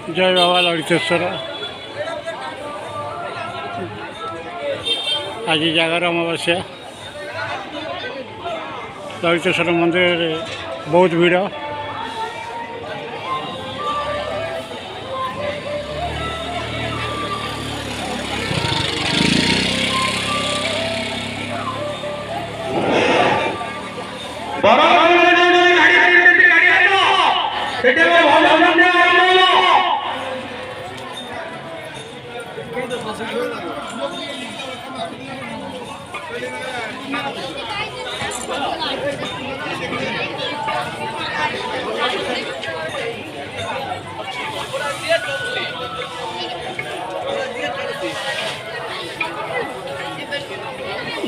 जय बाबा ललितेश्वर। आज जगार अमावास्या ललितेश्वर मंदिर बहुत भीड़।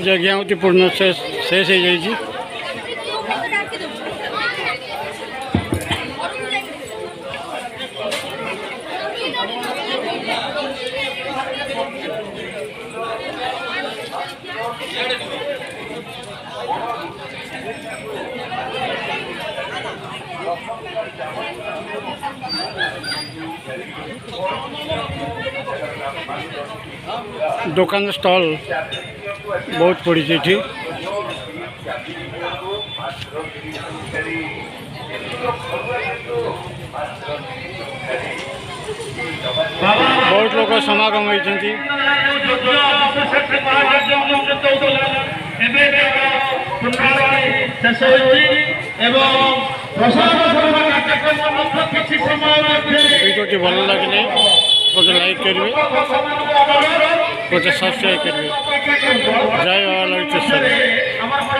यज्ञावती पूर्ण शेष हो जाइए। दुकान स्टॉल बहुत पड़ी थी। बहुत लोग समागम होती। वीडियो भल लगे गोटे लाइक करेंगे, गोटे सब्सक्राइब करेंगे। जय बाबा ललितेश्वर।